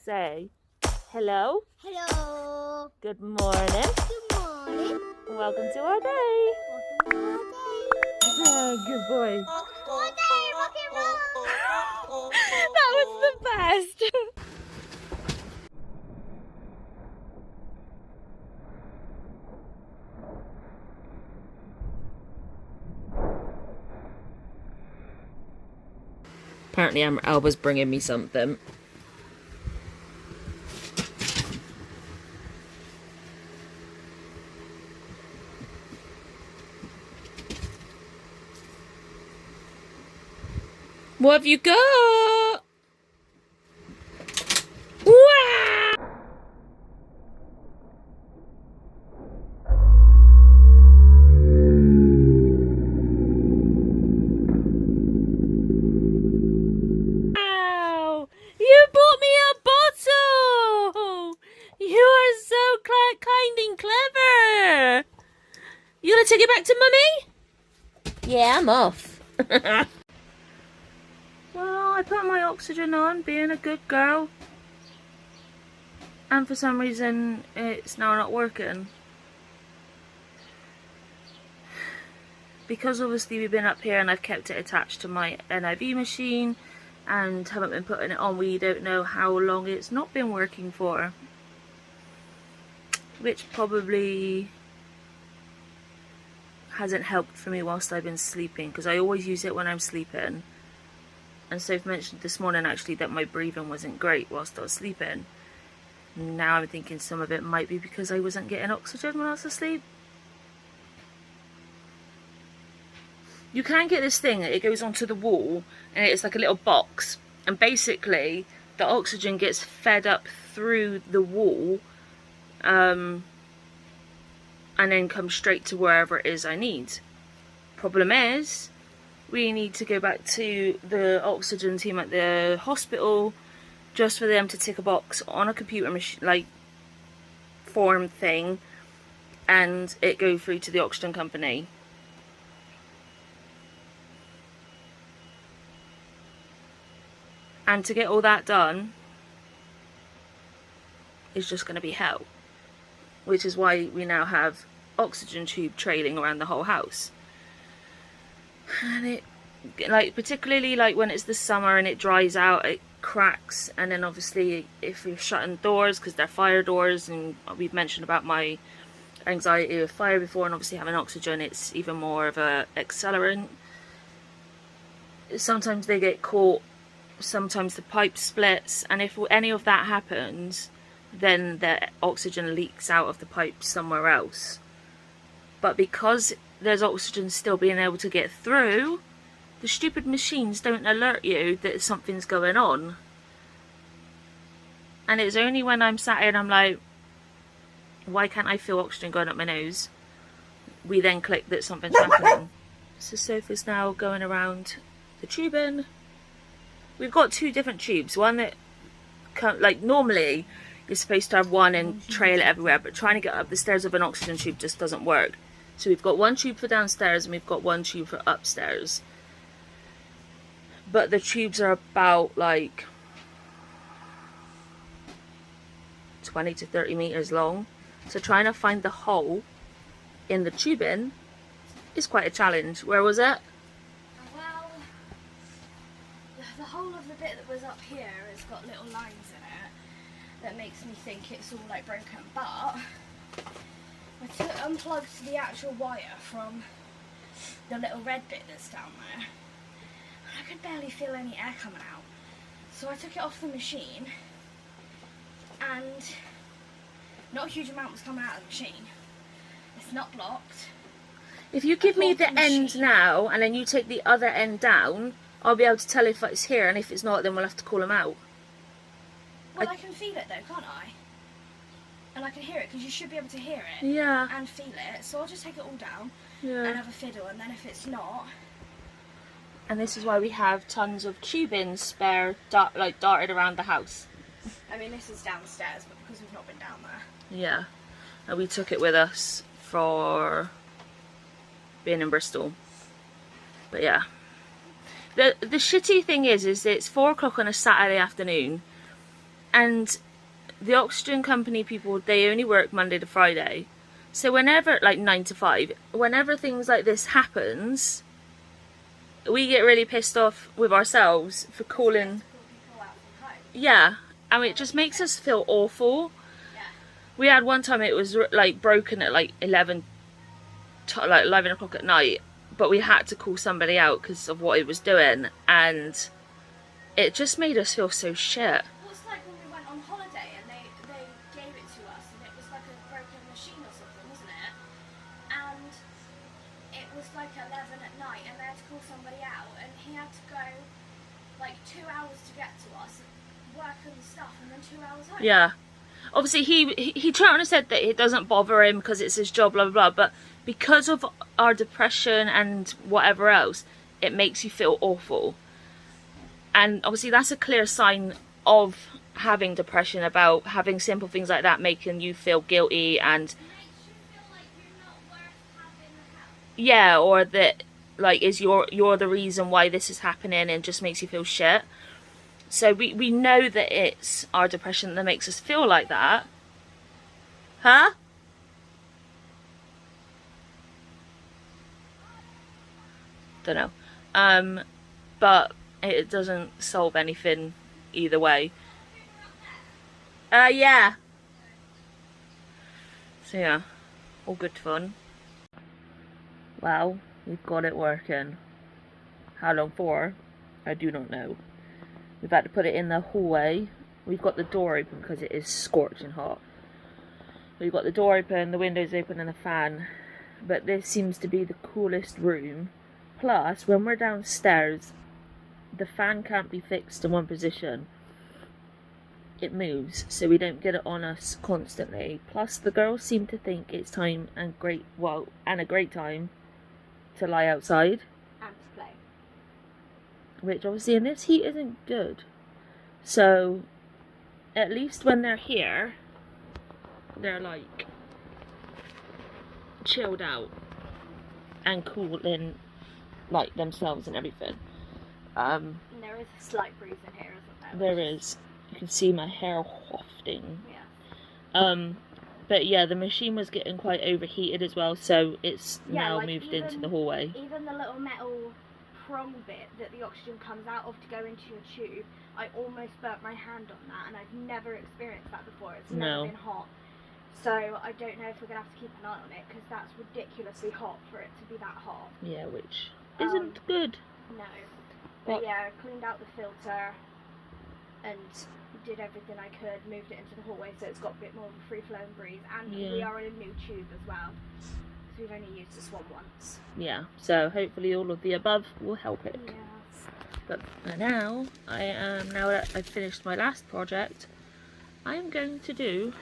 Say hello. Hello. Good morning. Good morning. Welcome to our day. Welcome to our day. Oh, good boy. Our day, rock and roll. That was the best. Apparently Alba's bringing me something. What have you got? Wow! Wow! You bought me a bottle! You are so kind and clever! You gonna take it back to Mummy? Yeah, I'm off. Well, I put my oxygen on, being a good girl. And for some reason, it's now not working. Because obviously we've been up here and I've kept it attached to my NIV machine and haven't been putting it on, we don't know how long it's not been working for. Which probably hasn't helped for me whilst I've been sleeping, because I always use it when I'm sleeping. And Soph mentioned this morning actually that my breathing wasn't great whilst I was sleeping. Now I'm thinking some of it might be because I wasn't getting oxygen when I was asleep. You can get this thing, it goes onto the wall and it's like a little box. And basically the oxygen gets fed up through the wall and then comes straight to wherever it is I need. Problem is, we need to go back to the oxygen team at the hospital just for them to tick a box on a computer machine, like form thing, and it go through to the oxygen company. And to get all that done is just going to be hell, which is why we now have oxygen tube trailing around the whole house. And it, like, particularly like when it's the summer and it dries out, it cracks. And then obviously if you're shutting doors, because they're fire doors, and we've mentioned about my anxiety with fire before, and obviously having oxygen, it's even more of a accelerant. Sometimes they get caught, sometimes the pipe splits, and if any of that happens, then the oxygen leaks out of the pipe somewhere else. But because there's oxygen still being able to get through, the stupid machines don't alert you that something's going on. And it's only when I'm sat here and I'm like, why can't I feel oxygen going up my nose? We then click that something's happening. So Sophie's now going around the tubing. We've got two different tubes. One that, like, normally you're supposed to have one and trail it everywhere, but trying to get up the stairs with an oxygen tube just doesn't work. So we've got one tube for downstairs and we've got one tube for upstairs. But the tubes are about like 20 to 30 meters long. So trying to find the hole in the tubing is quite a challenge. Where was it? Well, the whole of the bit that was up here has got little lines in it that makes me think it's all like broken, but I unplugged the actual wire from the little red bit that's down there. I could barely feel any air coming out. So I took it off the machine and not a huge amount was coming out of the machine. It's not blocked. If you give me the end now and then you take the other end down, I'll be able to tell if it's here, and if it's not, then we'll have to call them out. Well, I can feel it though, can't I? And I can hear it, because you should be able to hear it. Yeah. And feel it. So I'll just take it all down Yeah. and have a fiddle, and then if it's not... And this is why we have tons of tubing spare, darted around the house. I mean, this is downstairs, but because we've not been down there. Yeah. And we took it with us for being in Bristol. But yeah. The shitty thing is it's 4 o'clock on a Saturday afternoon, And the oxygen company people, they only work Monday to Friday. So whenever, like 9 to 5, whenever things like this happens, we get really pissed off with ourselves for calling. Yeah, I mean, it just makes us feel awful. We had one time it was like broken at like 11 o'clock at night, but we had to call somebody out because of what it was doing, and it just made us feel so shit. Well, it's like when we went on holiday and they gave it to us and it was like a broken machine or something, wasn't it? And it was like 11 at night and they had to call somebody out and he had to go like 2 hours to get to us, work on the stuff, and then 2 hours home. Yeah. Obviously he turned and said that it doesn't bother him because it's his job, blah blah blah, but because of our depression and whatever else, it makes you feel awful. And obviously that's a clear sign of having depression, about having simple things like that making you feel guilty and It makes you feel like you're not worth having the help. yeah, or that like you're the reason why this is happening, and just makes you feel shit. So we know that it's our depression that makes us feel like that. Huh? Don't know. But it doesn't solve anything either way. Yeah. So yeah, all good fun. Well, we've got it working. How long for? I do not know. We've had to put it in the hallway. We've got the door open because it is scorching hot. We've got the door open, the windows open and the fan. But this seems to be the coolest room. Plus, when we're downstairs, the fan can't be fixed in one position. It moves, so we don't get it on us constantly. Plus, the girls seem to think it's time and a great time to lie outside. And to play. Which obviously in this heat isn't good. So at least when they're here, they're like chilled out and cool in like themselves and everything. And there is a slight breeze in here, isn't there? There is. You can see my hair wafting. Yeah. But yeah, the machine was getting quite overheated as well, so it's now like moved even, into the hallway. Even the little metal prong bit that the oxygen comes out of to go into your tube, I almost burnt my hand on that, and I've never experienced that before. It's never been hot. So I don't know if we're going to have to keep an eye on it, because that's ridiculously hot for it to be that hot. Yeah, which isn't good. No. But yeah, I cleaned out the filter and did everything I could, moved it into the hallway so it's got a bit more of a free-flowing breeze, and we are in a new tube as well, so we've only used this one once. Yeah, so hopefully all of the above will help it. Yes. But now that I've finished my last project, I am going to do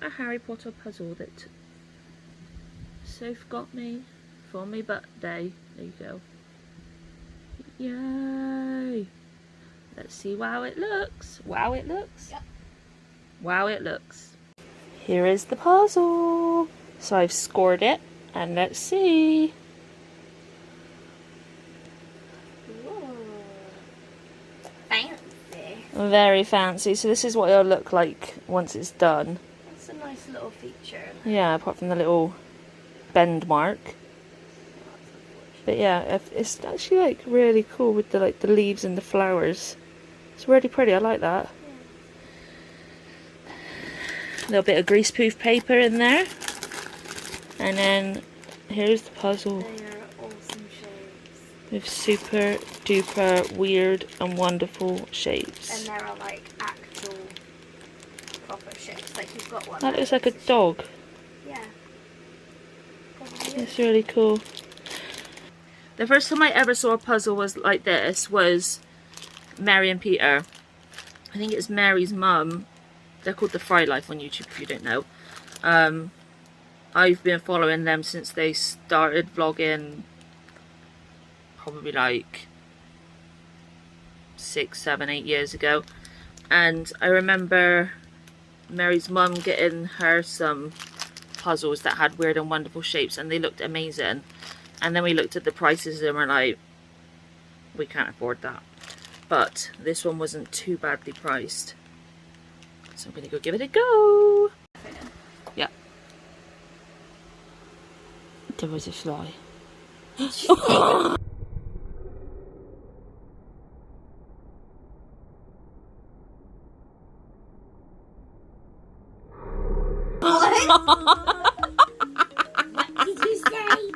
a Harry Potter puzzle that Soph got me for my birthday. There you go. Yay! Let's see how it looks. Wow, it looks. Yep. Wow, it looks. Here is the puzzle. So I've scored it, and let's see. Ooh. Fancy. Very fancy. So this is what it'll look like once it's done. That's a nice little feature. Yeah, apart from the little bend mark. But yeah, it's actually like really cool with the the leaves and the flowers. It's really pretty. I like that. A little bit of greaseproof paper in there, and then here's the puzzle. They are awesome shapes. With super duper weird and wonderful shapes. And there are like actual proper shapes. Like you've got one. That looks like a dog. Yeah. It's really cool. The first time I ever saw a puzzle was like this was Mary and Peter. I think it's Mary's mum. They're called The Fry Life on YouTube if you don't know. I've been following them since they started vlogging probably like 6, 7, 8 years ago. And I remember Mary's mum getting her some puzzles that had weird and wonderful shapes, and they looked amazing. And then we looked at the prices and we're like, we can't afford that. but this one wasn't too badly priced. So I'm gonna go give it a go. Yeah. There was a fly. What did you say?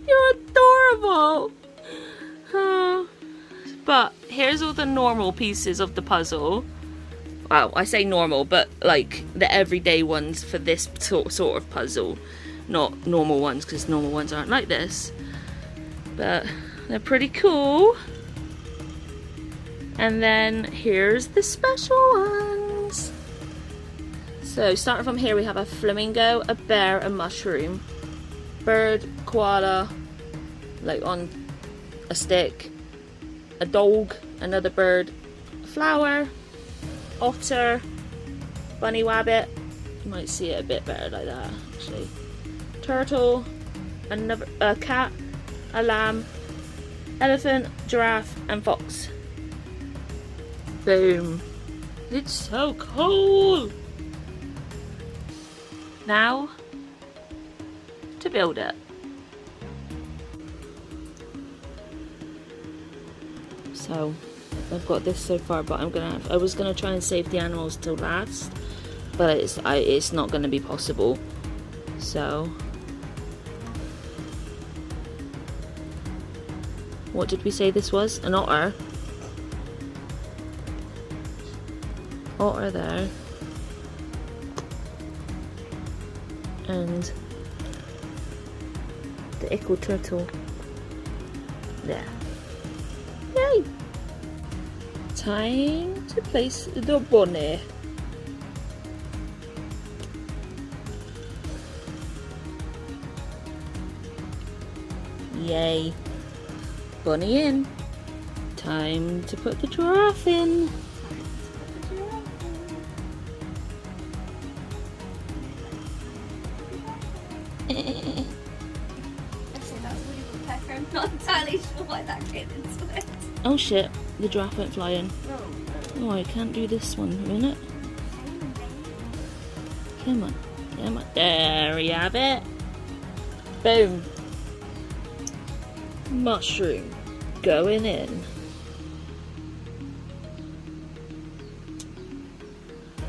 You're adorable. But here's all the normal pieces of the puzzle. Well, I say normal, but like the everyday ones for this sort of puzzle. Not normal ones, because normal ones aren't like this. But they're pretty cool. And then here's the special ones. So starting from here, we have a flamingo, a bear, a mushroom, bird, koala, like on a stick, a dog, another bird, a flower, otter, bunny rabbit. You might see it a bit better like that actually. Turtle, another a cat, a lamb, elephant, giraffe, and fox. Boom! It's so cool. Now to build it. So I've got this so far, but I was gonna try and save the animals till last, but it's not gonna be possible. So what did we say this was? An otter. Otter there. And the echo turtle there. Yay! Time to place the bunny. Yay! Bunny in. Time to put the giraffe in. I'm not entirely sure why that came into it. Oh shit, the giraffe went flying. Oh, I can't do this one a minute. Come on, come on. There we have it. Boom. Mushroom going in.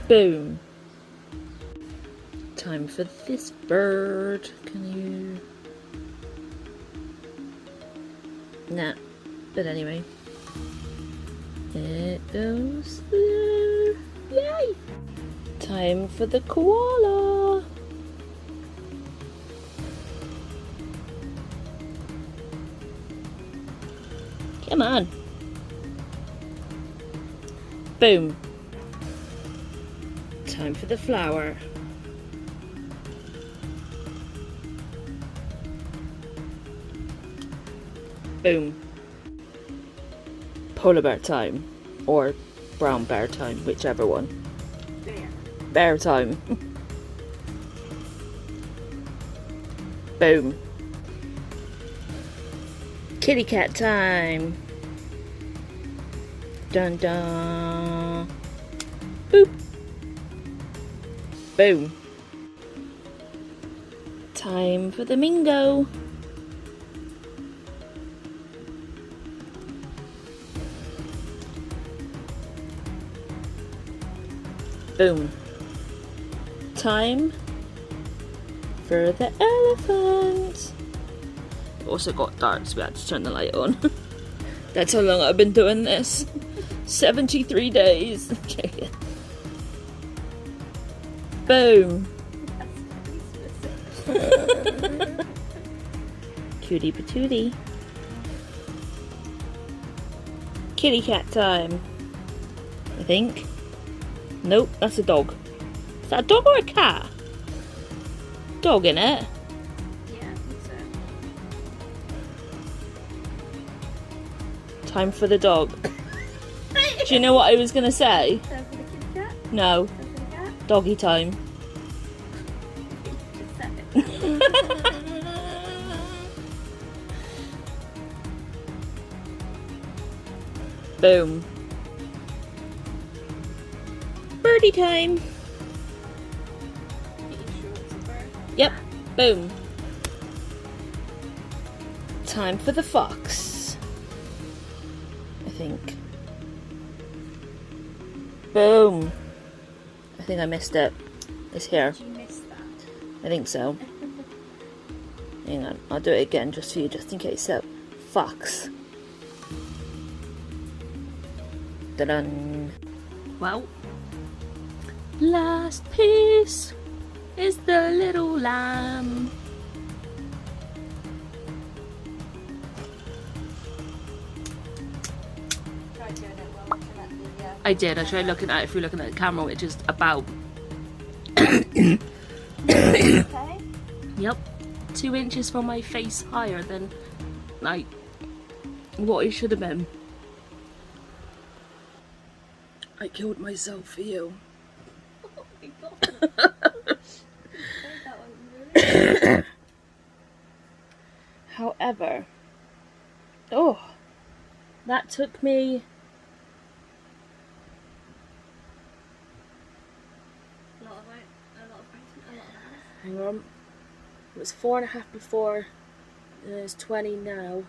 Boom. Time for this bird. Can you... Nah, but anyway, it goes there. Yay! Time for the koala. Come on. Boom. Time for the flower. Boom. Polar bear time. Or brown bear time, whichever one. Bear time. Boom. Kitty cat time. Dun dun. Boop. Boom. Time for the mingo. Boom. Time for the elephant. Also got dark, so we had to turn the light on. That's how long I've been doing this. 73 days. Okay. Boom. Cutie patootie. Kitty cat time. I think. Nope, that's a dog. Is that a dog or a cat? Dog, innit? Yeah, I think so. Time for the dog. Do you know what I was gonna say? Time for the kitty cat? No. Time for the cat? Doggy time. Just said it. Boom. Birdie time. Yep. Boom. Time for the fox. I think. Boom. I think I missed it. It's here. Did you miss that? I think so. Hang on, I'll do it again just for you, just in case. So, fox. Ta-dun. Well, last piece is the little lamb. Tried doing it while looking at the I did. I tried looking at it through looking at the camera, which is about okay. yep, 2 inches from my face higher than like what it should have been. I killed myself for you. Oh my god. That was really However, oh, that took me a lot of hang on, it was 4.5 before, and it's 20 now.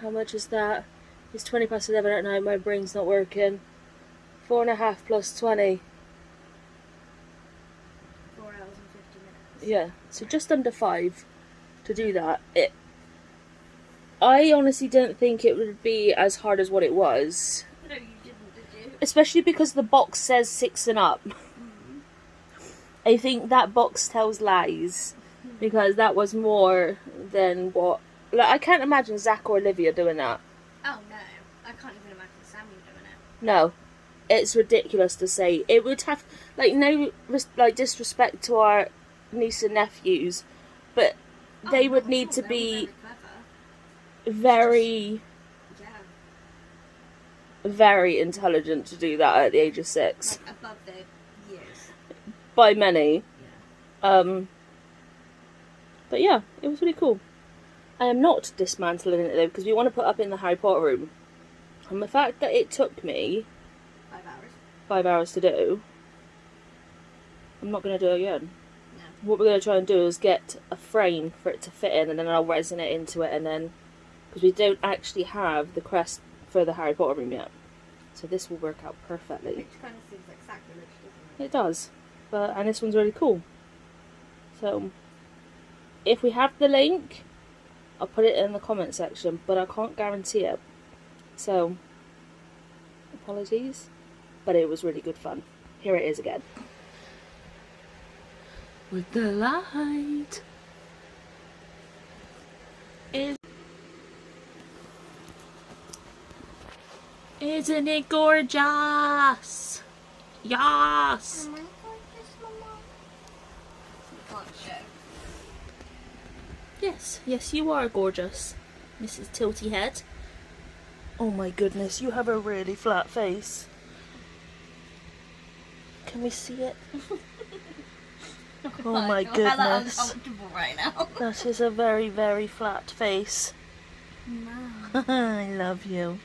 How much is that? It's 20 past 11 at night, my brain's not working. 4.5 plus 20. 4 hours and 50 minutes. Yeah, so just under 5 to do that. I honestly didn't think it would be as hard as what it was. No, you didn't, did you? Especially because the box says 6 and up. Mm-hmm. I think that box tells lies. Because that was more than what... Like, I can't imagine Zach or Olivia doing that. Oh no, I can't even imagine Samuel doing it. No. It's ridiculous to say. It would have... Like, no disrespect to our niece and nephews. But they would need to be... very very intelligent to do that at the age of 6. Like above their years. By many. Yeah. But yeah, it was really cool. I am not dismantling it though, because we want to put up in the Harry Potter room. And the fact that it took me 5 hours. 5 hours to do, I'm not going to do it again. No. What we're going to try and do is get a frame for it to fit in, and then I'll resin it into it, and then... Because we don't actually have the crest for the Harry Potter room yet. So this will work out perfectly. Which kind of seems like sacrilege, doesn't it? It does. And this one's really cool. So, if we have the link, I'll put it in the comment section, but I can't guarantee it. So, apologies. But it was really good fun. Here it is again. With the light. Isn't it gorgeous? Yes! Am I gorgeous, Mama? You can't show. Yes, yes, you are gorgeous, Mrs. Tilty Head. Oh my goodness, you have a really flat face. Can we see it? Oh my goodness. I'm uncomfortable right now. That is a very, very flat face. Mom. I love you.